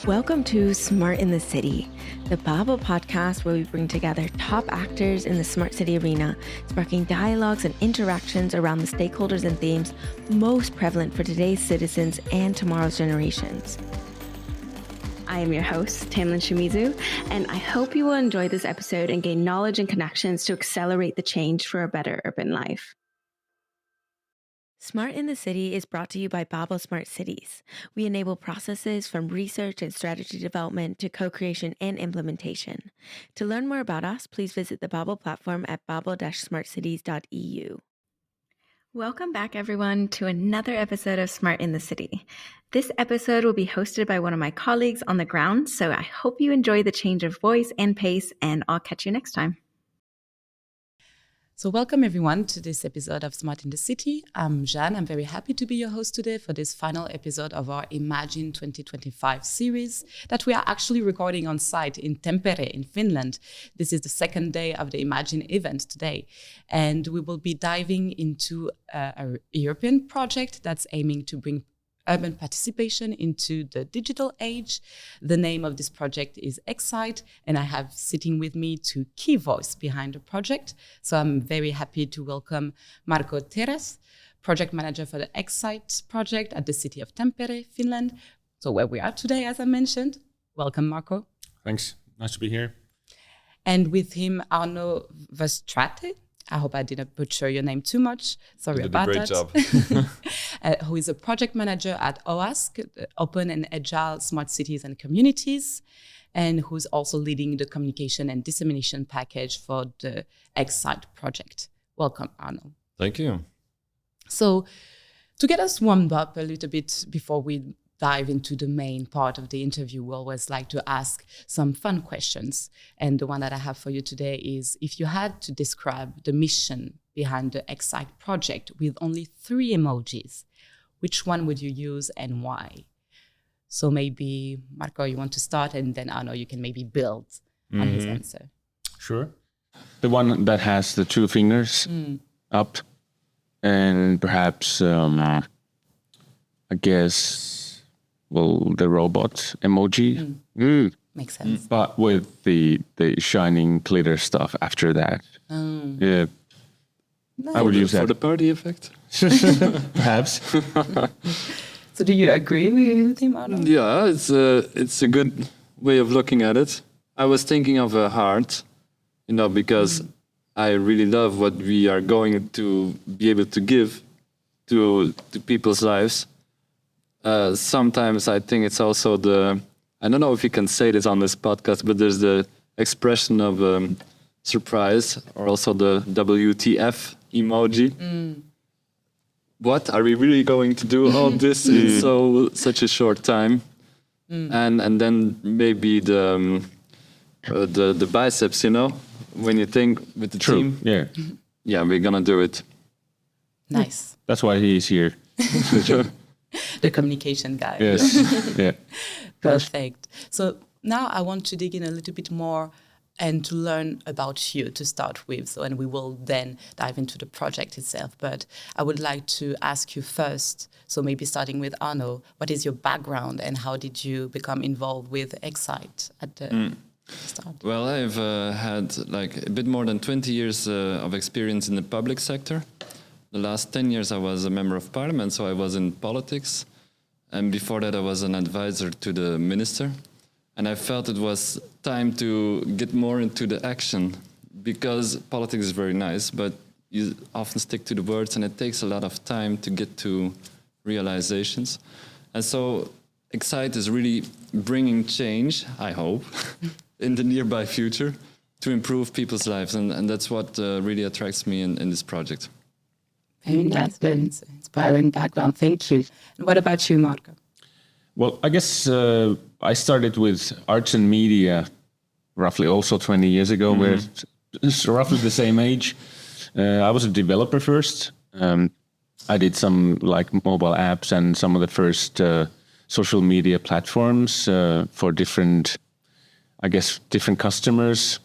Welcome to Smart in the City, the Babel podcast where we bring together top actors in the smart city arena, sparking dialogues and interactions around the stakeholders and themes most prevalent for today's citizens and tomorrow's generations. I am your host, Tamlin Shimizu, and I hope you will enjoy this episode and gain knowledge and connections to accelerate the change for a better urban life. Smart in the City is brought to you by Babel Smart Cities. We enable processes from research and strategy development to co-creation and implementation. To learn more about us, please visit the Babel platform at babel-smartcities.eu. Welcome back, everyone, to another episode of Smart in the City. This episode will be hosted by one of my colleagues on the ground, so I hope you enjoy the change of voice and pace, and I'll catch you next time. So welcome everyone to this episode of Smart in the City. I'm Jeanne. I'm very happy to be your host today for this final episode of our Imagine 2025 series that we are actually recording on site in Tampere in Finland. This is the second day of the Imagine event today. And we will be diving into a European project that's aiming to bring urban participation into the digital age. The name of this project is x-CITE, and I have sitting with me two key voices behind the project. So I'm very happy to welcome Marco Teres, project manager for the x-CITE project at the city of Tampere, Finland. So where we are today, as I mentioned. Welcome, Marco. Thanks. Nice to be here. And with him, Arnaud Verstraete. I hope I didn't butcher your name too much. Sorry about that. You did a great job. Who is a project manager at OASC, Open and Agile Smart Cities and Communities, and who's also leading the communication and dissemination package for the x-CITE project. Welcome, Arnaud. Thank you. So to get us warmed up a little bit before we dive into the main part of the interview, we always like to ask some fun questions. And the one that I have for you today is, if you had to describe the mission behind the x-CITE project with only 3 emojis, which one would you use and why? So maybe, Marco, you want to start, and then Arnaud, you can maybe build on his answer. Sure. The one that has the 2 fingers up, and perhaps, I guess, well, the robot emoji. Makes sense. But with the shining glitter stuff after that. Yeah. Nice. I would use that. For the party effect? Perhaps. So do you agree with him, Arnaud? Yeah, it's a good way of looking at it. I was thinking of a heart, because I really love what we are going to be able to give to people's lives. Sometimes I think it's also I don't know if you can say this on this podcast, but there's the expression of surprise, or also the WTF emoji. What are we really going to do all this in such a short time? And then maybe the biceps, when you think with the team. Yeah, we're gonna do it. Nice. That's why he's here. The communication guy. Yes. Yeah. Perfect. So now I want to dig in a little bit more and to learn about you to start with. So, and we will then dive into the project itself. But I would like to ask you first, so maybe starting with Arnaud, what is your background and how did you become involved with x-CITE at the start? Well, I've had a bit more than 20 years of experience in the public sector. The last 10 years I was a member of parliament, so I was in politics. And before that I was an advisor to the minister. And I felt it was time to get more into the action, because politics is very nice, but you often stick to the words and it takes a lot of time to get to realizations. And so x-CITE is really bringing change, I hope, in the nearby future to improve people's lives. And that's what really attracts me in this project. Very nice, very inspiring background. Thank you. And what about you, Marco? Well, I guess I started with arts and media roughly also 20 years ago. We're roughly the same age. I was a developer first. I did some mobile apps and some of the first social media platforms for different customers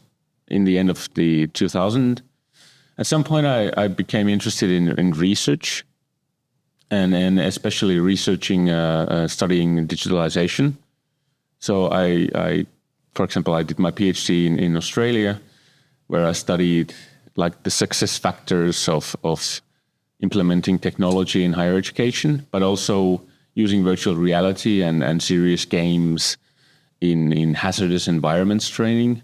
in the end of the 2000. At some point, I became interested in research, and especially researching, studying digitalization. So for example, I did my PhD in Australia, where I studied like the success factors of implementing technology in higher education, but also using virtual reality and serious games in hazardous environments training,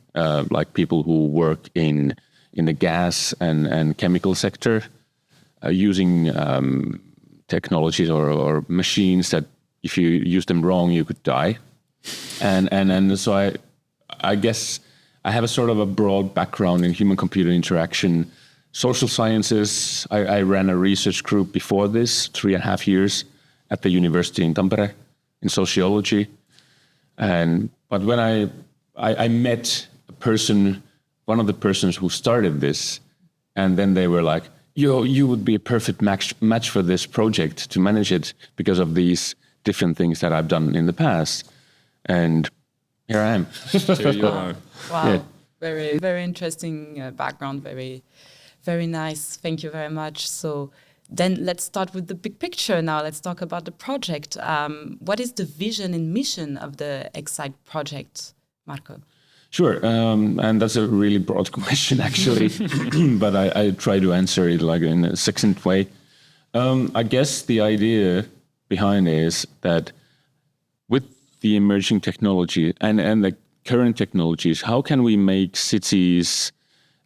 like people who work in the gas and chemical sector, using technologies or machines that if you use them wrong, you could die. And so I guess I have a sort of a broad background in human-computer interaction, social sciences. I ran a research group before this, 3.5 years at the university in Tampere in sociology. But when I met one of the persons who started this, and then they were like, you would be a perfect match for this project to manage it because of these different things that I've done in the past. And here I am. Here you are. Wow. Yeah. Very, very interesting background. Very, very nice. Thank you very much. So then let's start with the big picture now. Let's talk about the project. What is the vision and mission of the x-CITE project, Marco? Sure, and that's a really broad question, actually, but I try to answer it like in a succinct way. I guess the idea behind it is that with the emerging technology and the current technologies, how can we make cities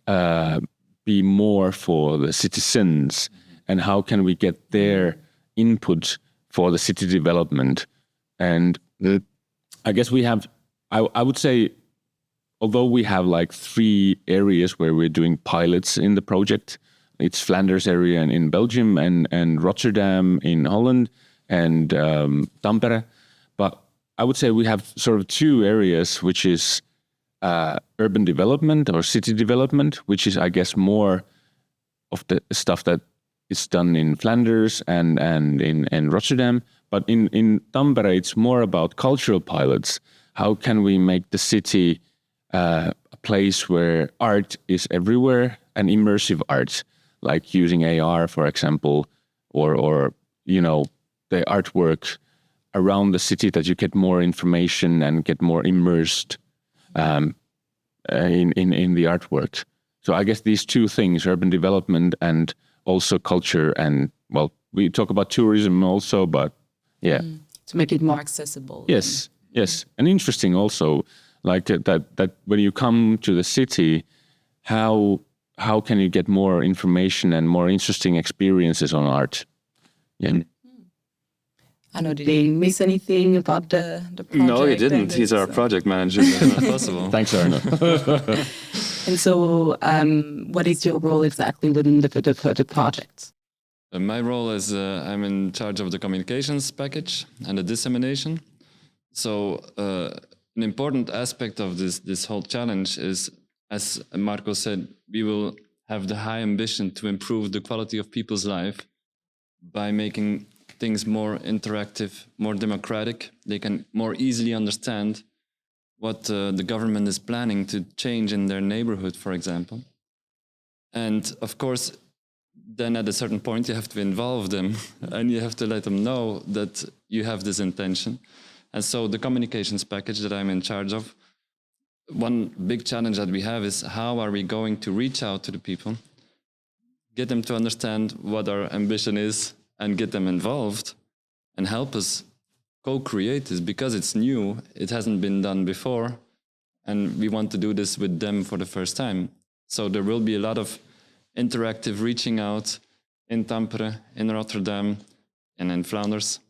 be more for the citizens, and how can we get their input for the city development? And I guess we have, I would say, although we have like 3 areas where we're doing pilots in the project, it's Flanders area in Belgium and Rotterdam in Holland and Tampere. But I would say we have sort of 2 areas, which is urban development or city development, which is, I guess, more of the stuff that is done in Flanders and in Rotterdam. But in Tampere, it's more about cultural pilots. How can we make the city a place where art is everywhere, and immersive art, like using AR, for example, or the artwork around the city, that you get more information and get more immersed in the artwork. So I guess these 2 things, urban development and also culture, and well, we talk about tourism also, but yeah, to make it more accessible. Yes, and interesting also. Like that when you come to the city, how can you get more information and more interesting experiences on art? Yeah. Arnaud, did he miss anything about the project? No, he didn't. He's our project manager. That's not possible. Thanks, Arnaud. And so, what is your role exactly within the project? My role is I'm in charge of the communications package and the dissemination. So an important aspect of this whole challenge is, as Marco said, we will have the high ambition to improve the quality of people's life by making things more interactive, more democratic. They can more easily understand what the government is planning to change in their neighborhood, for example. And of course, then at a certain point, you have to involve them and you have to let them know that you have this intention. And so the communications package that I'm in charge of, one big challenge that we have is how are we going to reach out to the people, get them to understand what our ambition is and get them involved and help us co-create this, because it's new, it hasn't been done before, and we want to do this with them for the first time. So there will be a lot of interactive reaching out in Tampere, in Rotterdam, and in Flanders.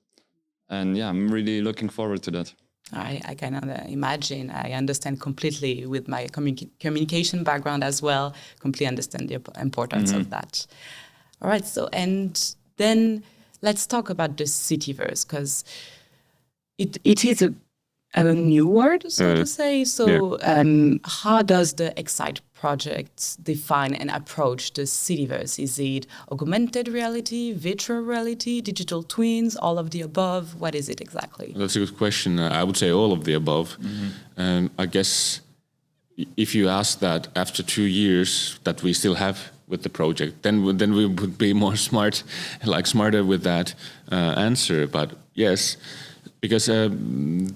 And yeah, I'm really looking forward to that. I can imagine. I understand completely with my communication background as well. Completely understand the importance of that. All right. So, and then let's talk about the Citiverse, because it is a new word, so to say. So, how does the x-CITE project define and approach the Citiverse? Is it augmented reality, virtual reality, digital twins, all of the above? What is it exactly? That's a good question. I would say all of the above. I guess if you ask that after 2 years that we still have with the project, then we would be more smarter with that answer. But yes, because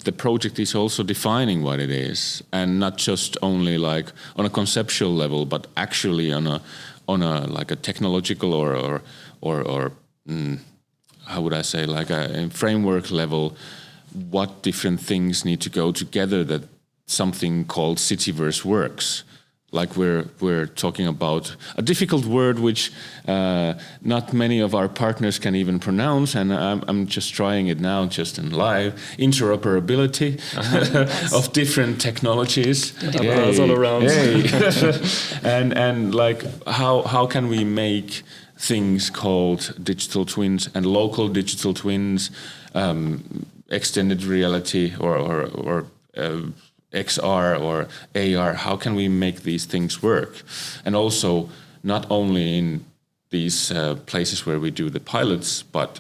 the project is also defining what it is, and not just only like on a conceptual level, but actually on a like a technological or how would I say, like a framework level, what different things need to go together that something called Citiverse works. Like we're talking about a difficult word which not many of our partners can even pronounce, and I'm just trying it now, just in live. Interoperability of different technologies. All around. and like how can we make things called digital twins and local digital twins, extended reality or XR or AR, how can we make these things work? And also not only in these places where we do the pilots, but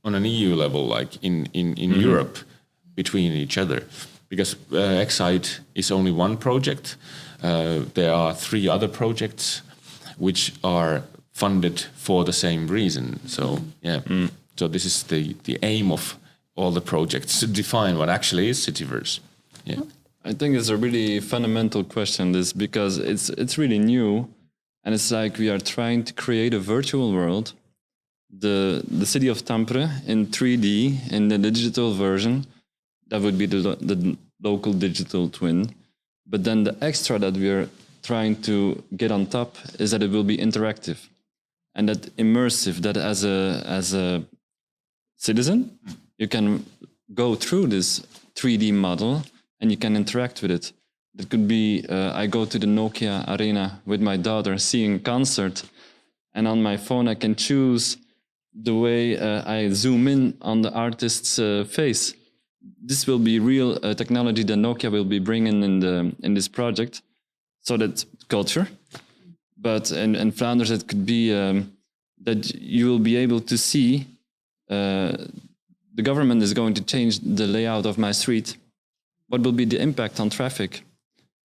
on an EU level, like in Europe, between each other. Because x-CITE is only one project. There are 3 other projects which are funded for the same reason. So so this is the aim of all the projects, to define what actually is Citiverse. Yeah. I think it's a really fundamental question, this, because it's really new, and it's like we are trying to create a virtual world, the city of Tampere in 3D in the digital version. That would be the local digital twin. But then the extra that we are trying to get on top is that it will be interactive and that immersive. That as a citizen, you can go through this 3D model and you can interact with it. It could be, I go to the Nokia Arena with my daughter, seeing a concert, and on my phone I can choose the way I zoom in on the artist's face. This will be real technology that Nokia will be bringing in this project. So that's culture. But in Flanders, it could be that you will be able to see the government is going to change the layout of my street. What will be the impact on traffic?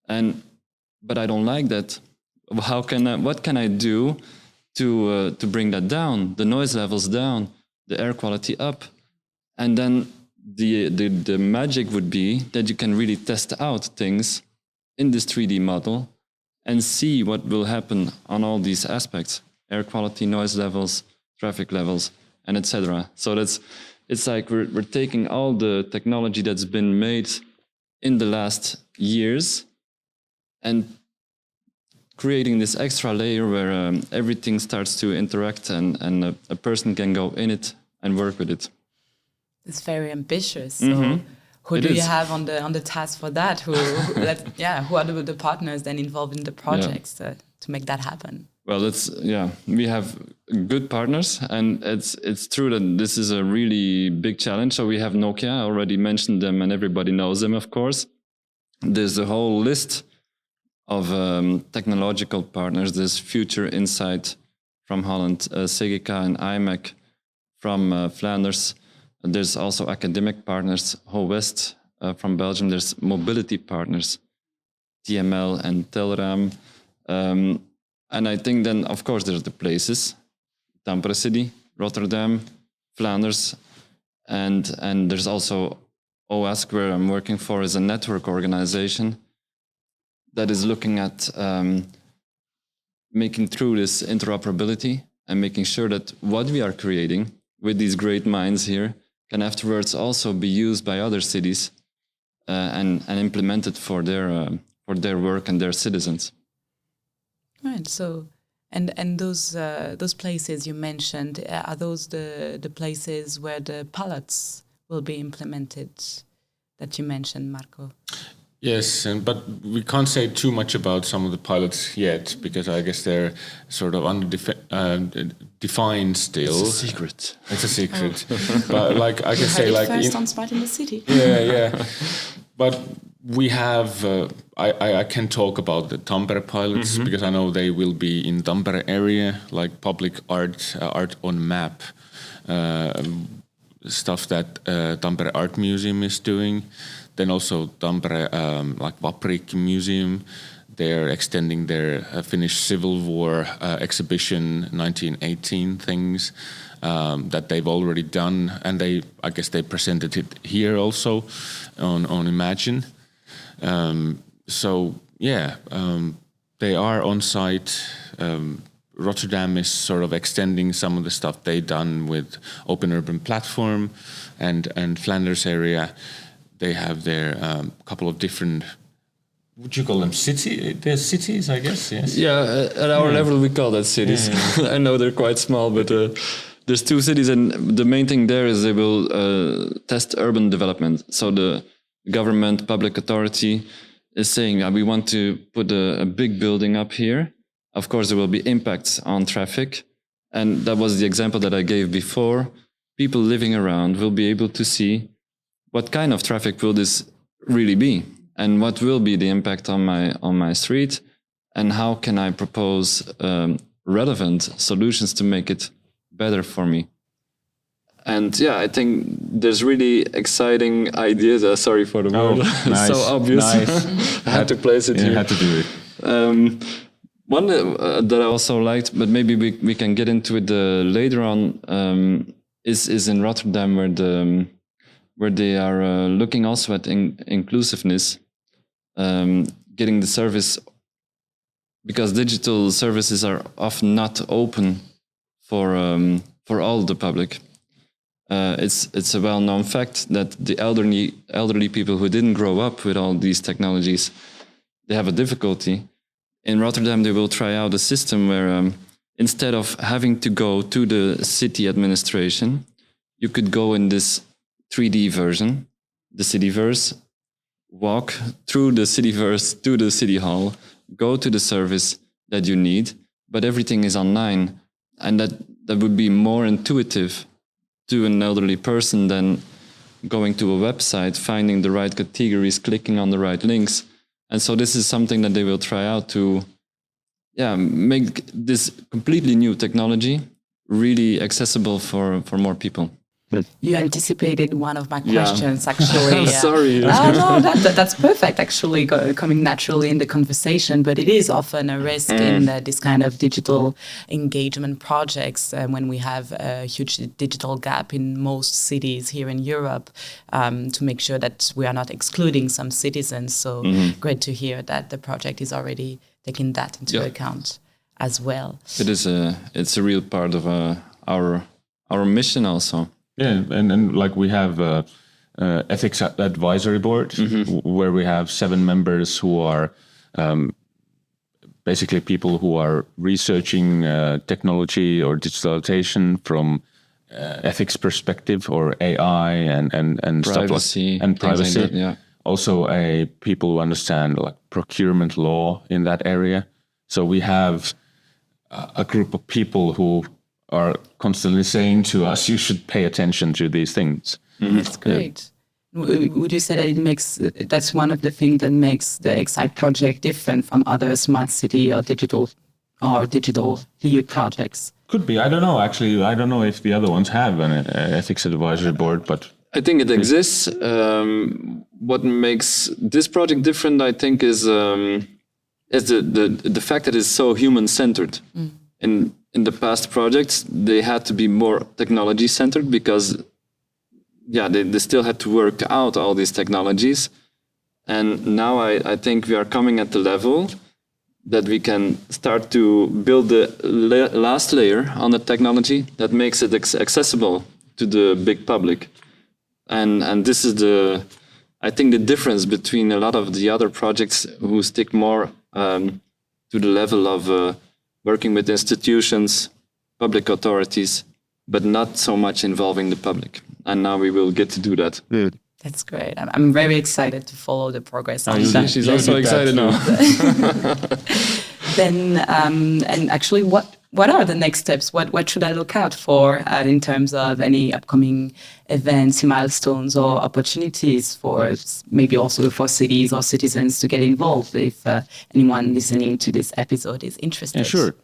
But I don't like that. What can I do to bring that down? The noise levels down, the air quality up, and then the magic would be that you can really test out things in this 3D model and see what will happen on all these aspects: air quality, noise levels, traffic levels, and etc. So it's like we're taking all the technology that's been made in the last years and creating this extra layer where everything starts to interact and a person can go in it and work with it. It's very ambitious. So who do you have on the task for that? Who are the partners then involved in the projects to make that happen? Well, we have good partners, and it's true that this is a really big challenge. So we have Nokia, I already mentioned them, and everybody knows them, of course. There's a whole list of technological partners. There's Future Insight from Holland, Segica and IMEC from Flanders. There's also academic partners, Ho West from Belgium. There's mobility partners, TML and Telram. And I think then, of course, there's the places, Tampere City, Rotterdam, Flanders, and there's also OASC, where I'm working for, is a network organization that is looking at making through this interoperability and making sure that what we are creating with these great minds here can afterwards also be used by other cities and implemented for their work and their citizens. Right. So, and those places you mentioned, are those the places where the pilots will be implemented that you mentioned, Marco? Yes, but we can't say too much about some of the pilots yet, because I guess they're sort of defined still. It's a secret. It's a secret. But like I can say, like first on Smart in the City. Yeah. But we have. I can talk about the Tampere pilots because I know they will be in Tampere area, like public art on map, stuff that Tampere Art Museum is doing. Then also Tampere, like Vaprik Museum, they're extending their Finnish Civil War exhibition, 1918 things. that they've already done, and I guess they presented it here also on Imagine. They are on site. Rotterdam is sort of extending some of the stuff they've done with Open Urban Platform, and Flanders area. They have their couple of different. Would you call them They're cities, I guess. Yes. Yeah, at our level we call that cities. I know they're quite small, but there's 2 cities, and the main thing there is they will test urban development. So the government, public authority is saying we want to put a big building up here. Of course, there will be impacts on traffic, and that was the example that I gave before. People living around will be able to see what kind of traffic will this really be, and what will be the impact on my street, and how can I propose relevant solutions to make it better for me. And I think there's really exciting ideas. Sorry for the word. It's so obvious. Nice. I had to place it here. You had to do it. One that I also liked, but maybe we can get into it later on, is in Rotterdam, where they are looking also at inclusiveness, getting the service, because digital services are often not open for all the public. It's a well-known fact that the elderly people who didn't grow up with all these technologies, they have a difficulty. In Rotterdam, they will try out a system where instead of having to go to the city administration, you could go in this 3D version, the Citiverse, walk through the Citiverse to the city hall, go to the service that you need, but everything is online. And that would be more intuitive to an elderly person than going to a website, finding the right categories, clicking on the right links. And so this is something that they will try out to make this completely new technology really accessible for more people. You anticipated one of my questions, actually. I'm sorry. No, that's perfect, actually, coming naturally in the conversation. But it is often a risk in this kind of digital engagement projects when we have a huge digital gap in most cities here in Europe, to make sure that we are not excluding some citizens. So great to hear that the project is already taking that into account as well. It's a real part of our mission also. Yeah, and like we have ethics advisory board where we have 7 members who are basically people who are researching technology or digitalization from ethics perspective, or AI and privacy, stuff and privacy. Like that, Also, people who understand like procurement law in that area. So we have a group of people who are constantly saying to us, you should pay attention to these things. That's great. Would you say that that's one of the things that makes the x-CITE project different from other smart city or digital EU projects? Could be. I don't know. Actually, I don't know if the other ones have an ethics advisory board, but I think it exists. What makes this project different, I think, is the fact that it's so human-centered. In the past projects, they had to be more technology-centered because, they still had to work out all these technologies. And now I think we are coming at the level that we can start to build the last layer on the technology that makes it accessible to the big public. And this is I think the difference between a lot of the other projects who stick more to the level of working with institutions, public authorities, but not so much involving the public. And now we will get to do that. That's great. I'm very excited to follow the progress on that. She's also excited now. Then, and actually, what are the next steps? What should I look out for in terms of any upcoming events, milestones, or opportunities for maybe also for cities or citizens to get involved if anyone listening to this episode is interested? Yeah, sure.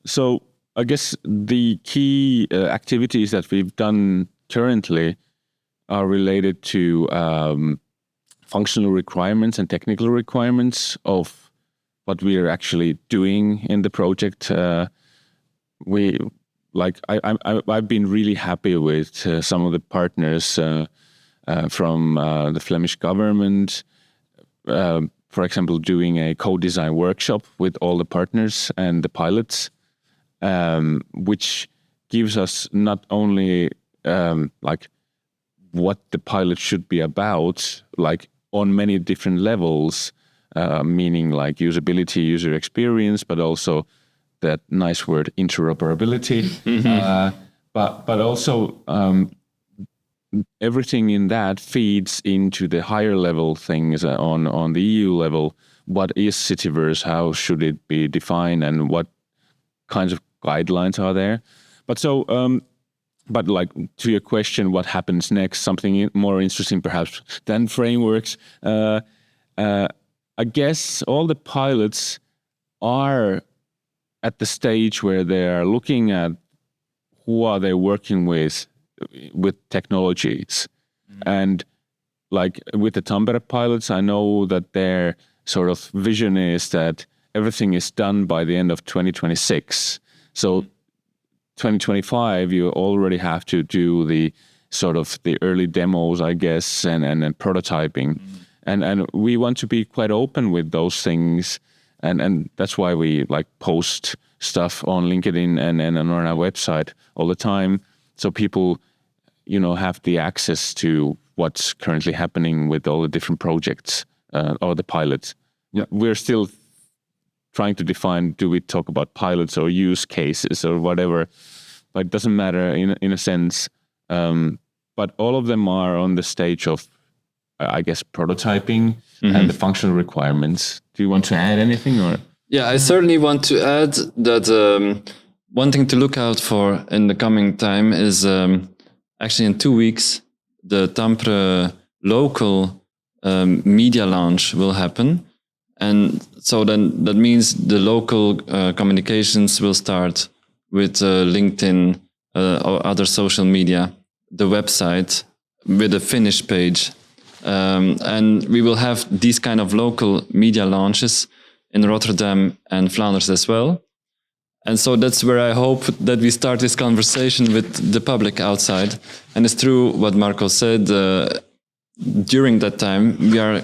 So I guess the key activities that we've done currently are related to functional requirements and technical requirements of what we are actually doing in the project. I've been really happy with some of the partners from the Flemish government. For example, doing a co-design workshop with all the partners and the pilots, which gives us not only what the pilot should be about, on many different levels, meaning like usability, user experience, but also that nice word interoperability. But also everything in that feeds into the higher level things on the EU level. What is Citiverse? How should it be defined? And what kinds of guidelines are there? But to your question, what happens next? Something more interesting perhaps than frameworks. I guess all the pilots are at the stage where they are looking at who are they working with technologies. And with the Tampere pilots, I know that their sort of vision is that everything is done by the end of 2026. So 2025, you already have to do the sort of the early demos, I guess, and prototyping. And we want to be quite open with those things. And that's why we post stuff on LinkedIn and on our website all the time. So people, have the access to what's currently happening with all the different projects or the pilots. Yeah. We're still trying to define, do we talk about pilots or use cases or whatever, but it doesn't matter in a sense. But all of them are on the stage of, I guess, prototyping and the functional requirements. Do you want to add anything? Or? Yeah, I certainly want to add that one thing to look out for in the coming time is actually in 2 weeks, the Tampere local media launch will happen. And so then that means the local communications will start with LinkedIn or other social media, the website with a Finnish page. And we will have these kind of local media launches in Rotterdam and Flanders as well. And so that's where I hope that we start this conversation with the public outside. And it's true what Marco said. During that time, we are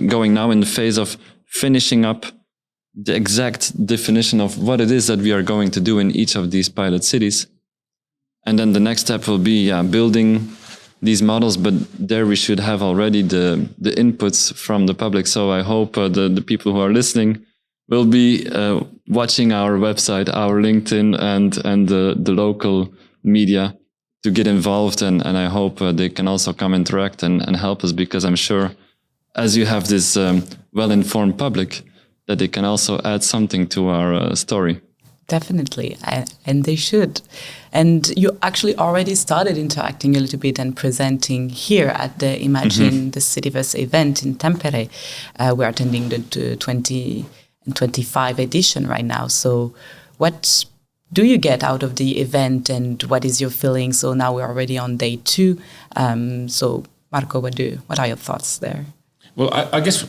going now in the phase of finishing up the exact definition of what it is that we are going to do in each of these pilot cities. And then the next step will be building these models, but there we should have already the inputs from the public. So I hope the people who are listening will be watching our website, our LinkedIn, and the local media to get involved. And I hope they can also come interact and help us, because I'm sure as you have this well-informed public, that they can also add something to our story. Definitely, and they should. And you actually already started interacting a little bit and presenting here at the Imagine the Citiverse event in Tampere. We're attending the 2025 edition right now. So what do you get out of the event, and what is your feeling? So now we're already on day 2. So Marco, what are your thoughts there? Well, I guess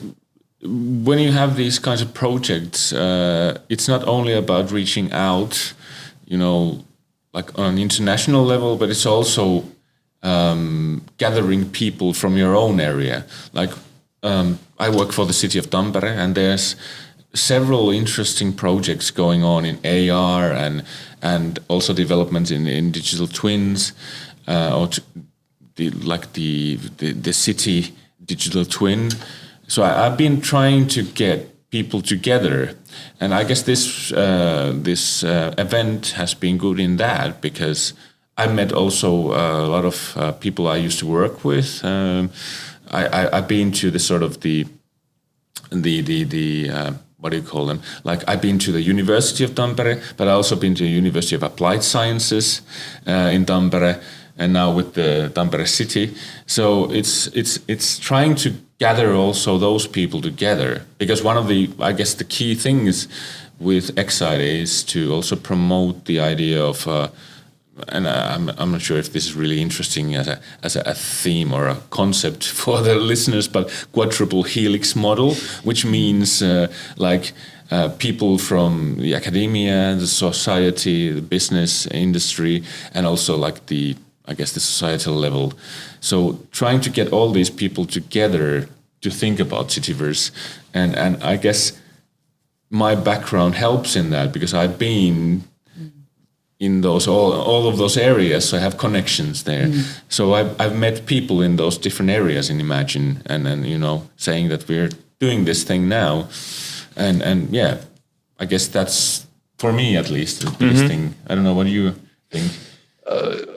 when you have these kinds of projects, it's not only about reaching out, like on an international level, but it's also gathering people from your own area. Like I work for the city of Tampere, and there's several interesting projects going on in AR and also developments in digital twins, or the city digital twin. So I've been trying to get people together, and I guess this event has been good in that, because I met also a lot of people I used to work with. I've been to the sort of the what do you call them? Like I've been to the University of Tampere, but I've also been to the University of Applied Sciences in Tampere, and now with the Tampere city. So it's trying to gather also those people together, because one of the, I guess the key things with x-CITE is to also promote the idea of and I'm not sure if this is really interesting as a theme or a concept for the listeners, but quadruple helix model, which means people from the academia, the society, the business industry, and also like the societal level. So trying to get all these people together to think about Citiverse, and I guess my background helps in that because I've been in those all of those areas, so I have connections there. So I've met people in those different areas in Imagine, and saying that we're doing this thing now, and yeah, I guess that's for me at least the biggest thing. I don't know, what do you think?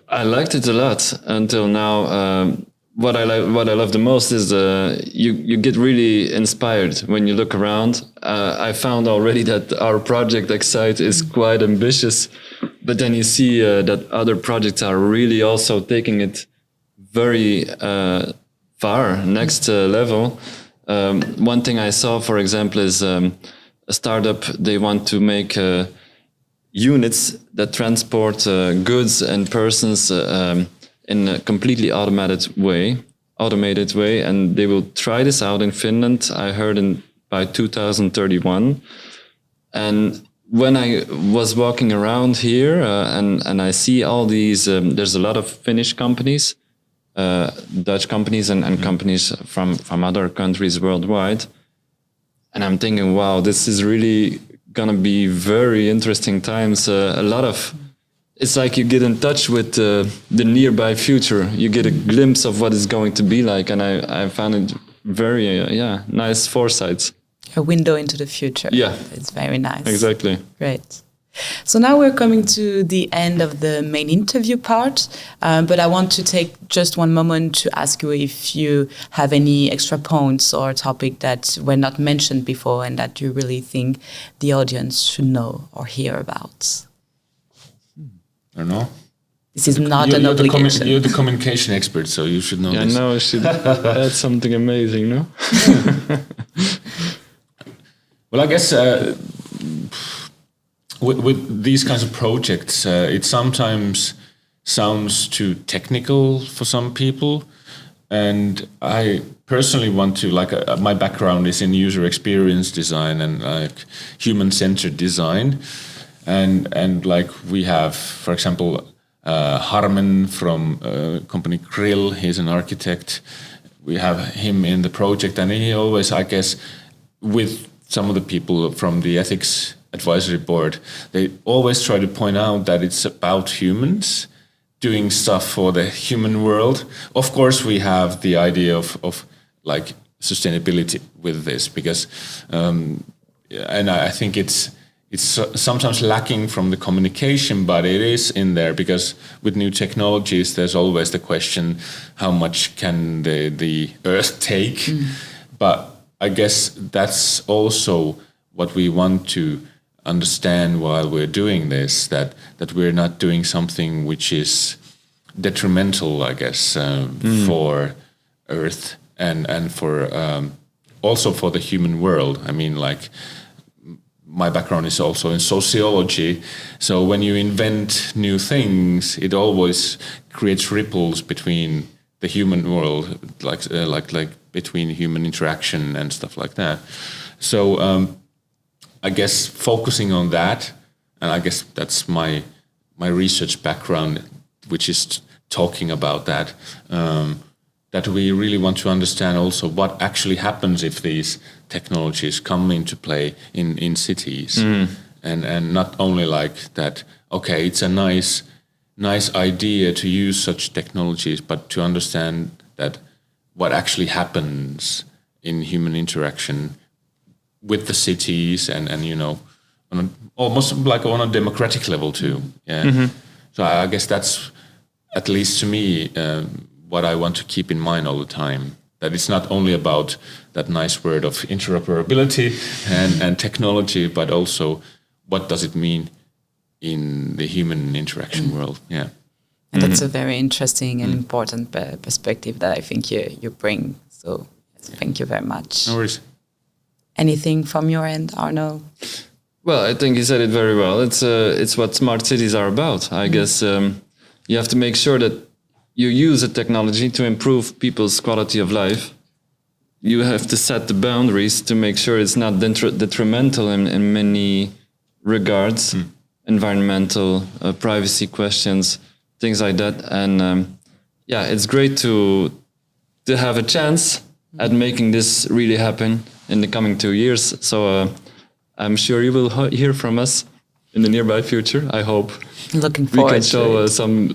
I liked it a lot until now. What I love the most is you get really inspired when you look around. I found already that our project x-CITE is quite ambitious, but then you see that other projects are really also taking it very far, next level. One thing I saw, for example, is a startup. They want to make units that transport goods and persons in a completely automated way, and they will try this out in Finland. I heard by 2031. And when I was walking around here and I see all these, there's a lot of Finnish companies, Dutch companies, and companies from other countries worldwide, and I'm thinking, wow, this is really gonna be very interesting times. It's like you get in touch with the nearby future. You get a glimpse of what it's going to be like, and I found it very nice foresights. A window into the future. Yeah, it's very nice. Exactly. Great. So now we're coming to the end of the main interview part, but I want to take just one moment to ask you if you have any extra points or topic that were not mentioned before and that you really think the audience should know or hear about. I don't know. This is not an obligation. You're the communication expert, so you should know this. Yeah, no, I should add something amazing, no? Well, I guess with these kinds of projects, it sometimes sounds too technical for some people. And I personally want to, my background is in user experience design and human-centered design. And like we have, for example, Harmen from company Grill, he's an architect. We have him in the project, and he always, I guess, with some of the people from the ethics advisory board, they always try to point out that it's about humans doing stuff for the human world. Of course, we have the idea of like sustainability with this, because, and I think it's sometimes lacking from the communication, but it is in there, because with new technologies, there's always the question, how much can the Earth take? But I guess that's also what we want to understand while we're doing this, that we're not doing something which is detrimental, I guess, for Earth and for also for the human world. I mean, like, my background is also in sociology, so when you invent new things, it always creates ripples between the human world, like between human interaction and stuff like that. So I guess focusing on that, and I guess that's my research background, which is talking about that, that we really want to understand also what actually happens if these technologies come into play in cities, and not only like that. Okay, it's a nice idea to use such technologies, but to understand that what actually happens in human interaction with the cities, and almost like on a democratic level too. Yeah. So I guess that's, at least to me, what I want to keep in mind all the time. That it's not only about that nice word of interoperability and technology, but also what does it mean in the human interaction world. Yeah. And that's a very interesting and important perspective that I think you bring. So thank you very much. No worries. Anything from your end, Arnaud? Well, I think you said it very well. It's what smart cities are about. I guess you have to make sure that you use the technology to improve people's quality of life, you have to set the boundaries to make sure it's not detrimental in many regards, environmental, privacy questions, things like that. And it's great to have a chance at making this really happen in the coming 2 years. So I'm sure you will hear from us in the nearby future. I hope Looking forward we can to show it.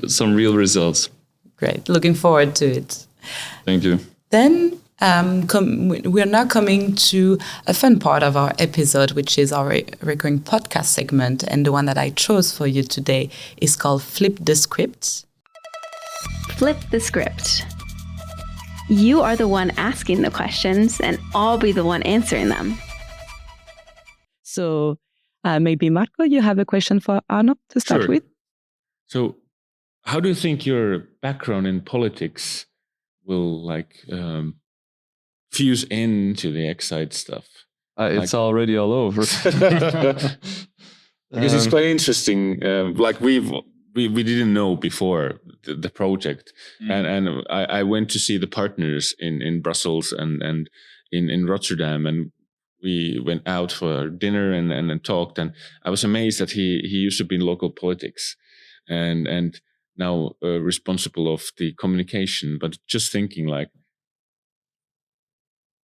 some real results. Great. Looking forward to it. Thank you. Then we are now coming to a fun part of our episode, which is our recurring podcast segment. And the one that I chose for you today is called Flip the Script. Flip the script. You are the one asking the questions, and I'll be the one answering them. So maybe, Marco, you have a question for Arnaud to start Sure. with? So, how do you think your background in politics will fuse into the x-CITE stuff? It's already all over. Because it's quite interesting. We didn't know before the project, and I went to see the partners in Brussels and in Rotterdam, and we went out for dinner and talked, and I was amazed that he used to be in local politics, and now responsible of the communication. But just thinking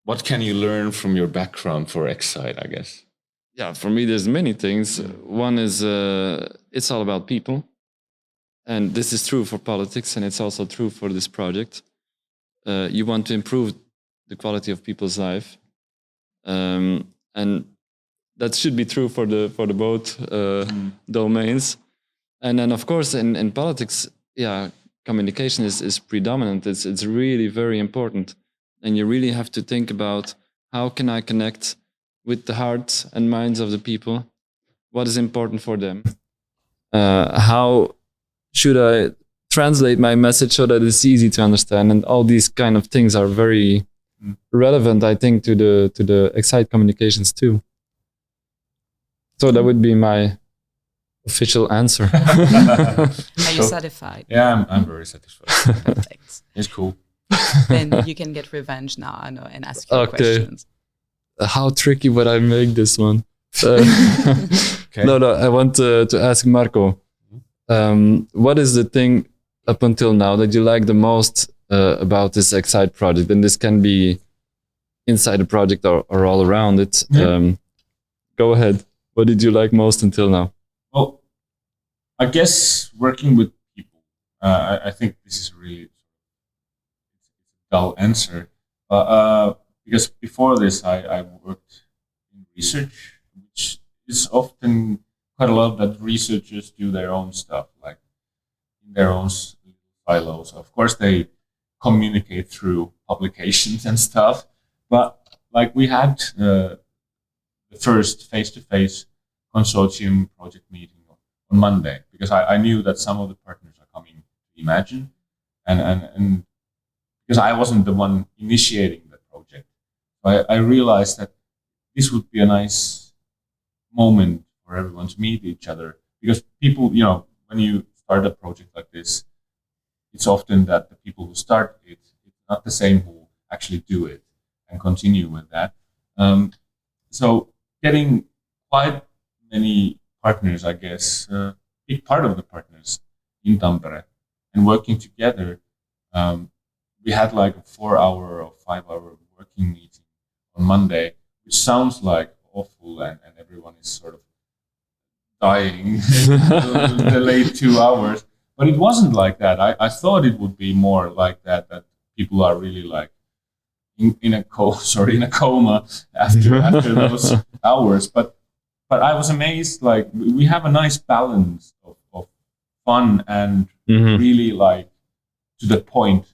what can you learn from your background for x-CITE, I guess? Yeah, for me, there's many things. One is it's all about people. And this is true for politics, and it's also true for this project. You want to improve the quality of people's life. And that should be true for the both domains. And then, of course, in politics, communication is predominant. It's really very important. And you really have to think about, how can I connect with the hearts and minds of the people? What is important for them? How should I translate my message so that it's easy to understand? And all these kind of things are very relevant, I think, to the x-CITE communications too. So that would be my official answer. Are you satisfied? Yeah, I'm very satisfied. Perfect. It's cool. Then you can get revenge now, Arnaud, and ask your Okay. questions. How tricky would I make this one? Okay. No, I want to ask Marco. What is the thing up until now that you like the most about this x-CITE project? And this can be inside the project or all around it. Yeah. Go ahead. What did you like most until now? Well, I guess working with people. I think this is really a dull answer. Because before this, I worked in research, which is often quite a lot that researchers do their own stuff, like in their own silos. Of course, they communicate through publications and stuff, but we had the first face-to-face consortium project meeting on Monday, because I knew that some of the partners are coming to Imagine, and because I wasn't the one initiating the project, I realized that this would be a nice moment for everyone to meet each other, because people, when you start a project like this, it's often that the people who start it, it's not the same who actually do it and continue with that. So getting quite many partners, I guess, big part of the partners in Tampere, and working together, we had a 4-hour or 5-hour working meeting on Monday, which sounds like awful, and everyone is sort of dying the late 2 hours. But it wasn't like that. I thought it would be more like that people are really in a coma after those hours. But I was amazed. We have a nice balance of fun and really to the point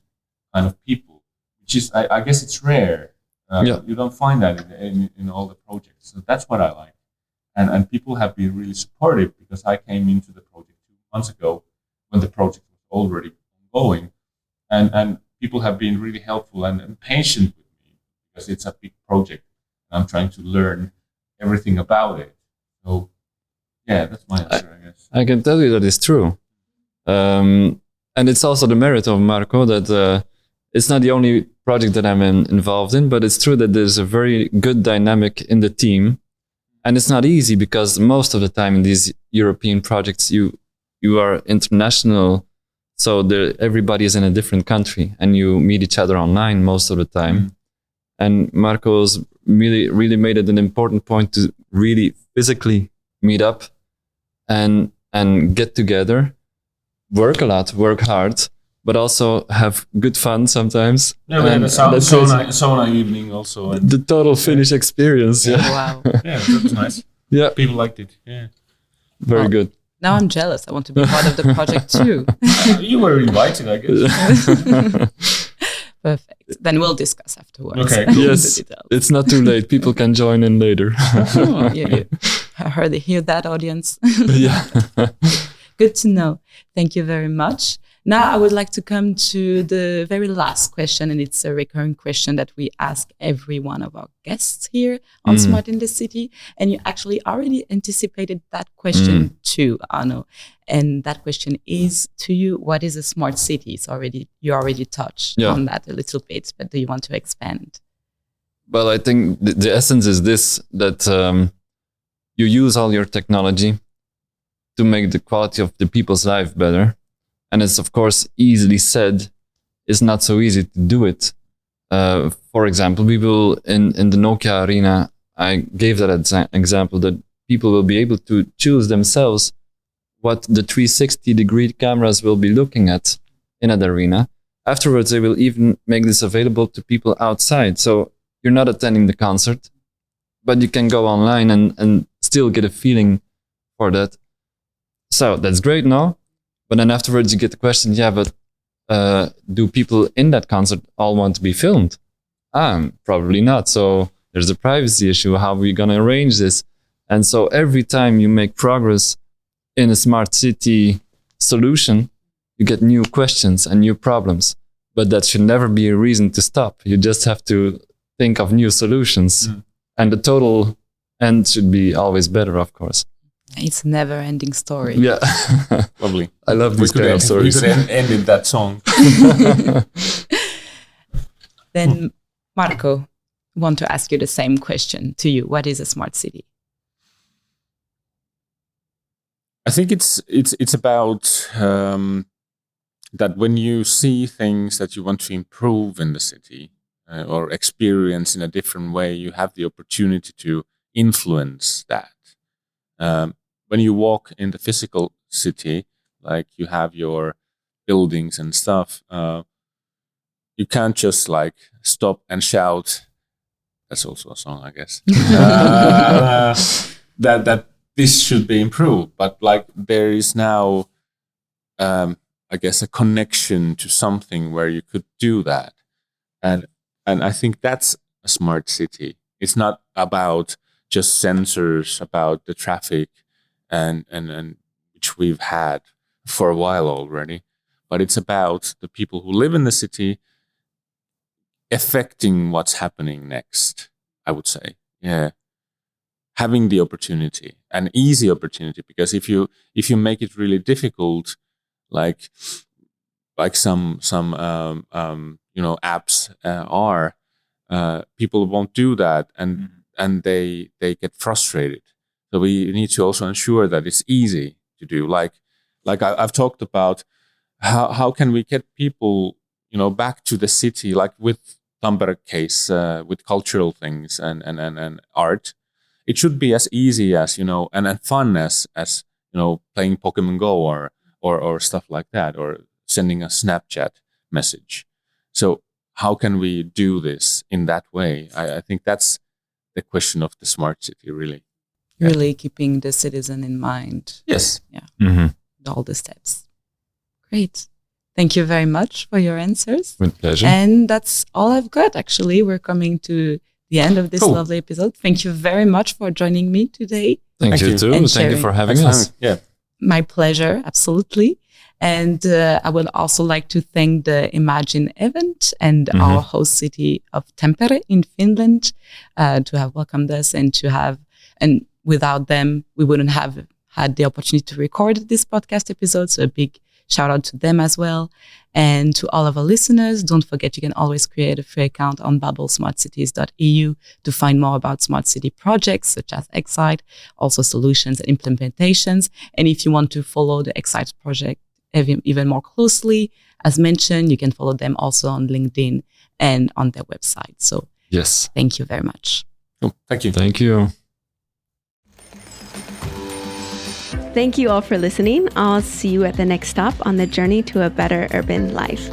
kind of people, which is I guess it's rare. You don't find that in all the projects. So that's what I like. And people have been really supportive, because I came into the project 2 months ago when the project was already ongoing, and people have been really helpful and patient with me, because it's a big project and I'm trying to learn everything about it. So yeah, that's my answer, I guess. I can tell you that it's true. And it's also the merit of Marco that it's not the only project that I'm involved in, but it's true that there's a very good dynamic in the team. And it's not easy because most of the time in these European projects, you are international. So everybody is in a different country and you meet each other online most of the time. And Marco's really made it an important point to really physically meet up and get together, work a lot, work hard, but also have good fun sometimes. Yeah, we had a sauna evening also. And the total Finnish experience. Yeah. Wow. Yeah, that was nice. Yeah. People liked it. Yeah. Very good. Now I'm jealous. I want to be part of the project too. You were invited, I guess. Perfect. Then we'll discuss afterwards. Okay. Yes. It's not too late. People can join in later. I heard it. Hear that, audience? Yeah. Good to know. Thank you very much. Now I would like to come to the very last question, and it's a recurring question that we ask every one of our guests here on Smart in the City. And you actually already anticipated that question too, Arnaud. And that question is to you, what is a smart city? You already touched on that a little bit, but do you want to expand? Well, I think the essence is this, that you use all your technology to make the quality of the people's life better. And it's, of course, easily said. It's not so easy to do it. For example, we will, in the Nokia arena, I gave that example, that people will be able to choose themselves what the 360-degree cameras will be looking at in that arena. Afterwards, they will even make this available to people outside. So you're not attending the concert, but you can go online and still get a feeling for that. So that's great now. But then afterwards you get the question, but do people in that concert all want to be filmed? Probably not. So there's a privacy issue. How are we going to arrange this? And so every time you make progress in a smart city solution, you get new questions and new problems. But that should never be a reason to stop. You just have to think of new solutions. And the total end should be always better, of course. It's a never-ending story. Yeah. Lovely. I love these kind of stories. We could end in that song. Then, Marco, I want to ask you the same question to you. What is a smart city? I think it's about that when you see things that you want to improve in the city or experience in a different way, you have the opportunity to influence that. When you walk in the physical city, like you have your buildings and stuff, you can't just like stop and shout. That's also a song, I guess. That this should be improved, but like there is now, I guess, a connection to something where you could do that, and I think that's a smart city. It's not about just sensors about the traffic and which we've had for a while already, but it's about the people who live in the city affecting what's happening next, I would say. Yeah. Having the opportunity, an easy opportunity, because if you make it really difficult, like some apps are, people won't do that, and they get frustrated. So we need to also ensure that it's easy to do. Like I've talked about how can we get people back to the city, like with Tampere case, with cultural things and art. It should be as easy as and fun as playing Pokemon Go or stuff like that, or sending a Snapchat message. So how can we do this in that way? I think that's the question of the smart city, really. Really keeping the citizen in mind. Yes. Yeah. Mm-hmm. All the steps. Great. Thank you very much for your answers. With pleasure. And that's all I've got, actually. We're coming to the end of this lovely episode. Thank you very much for joining me today. Thank you too. And Thank you for having Thanks us. Yeah. My pleasure, absolutely. And I would also like to thank the Imagine event and our host city of Tampere in Finland to have welcomed us and without them, we wouldn't have had the opportunity to record this podcast episode. So a big shout out to them as well. And to all of our listeners, don't forget you can always create a free account on babelsmartcities.eu to find more about smart city projects such as x-CITE, also solutions and implementations. And if you want to follow the x-CITE project even more closely, as mentioned, you can follow them also on LinkedIn and on their website. So Yes. thank you very much. Oh, thank you. Thank you. Thank you all for listening. I'll see you at the next stop on the journey to a better urban life.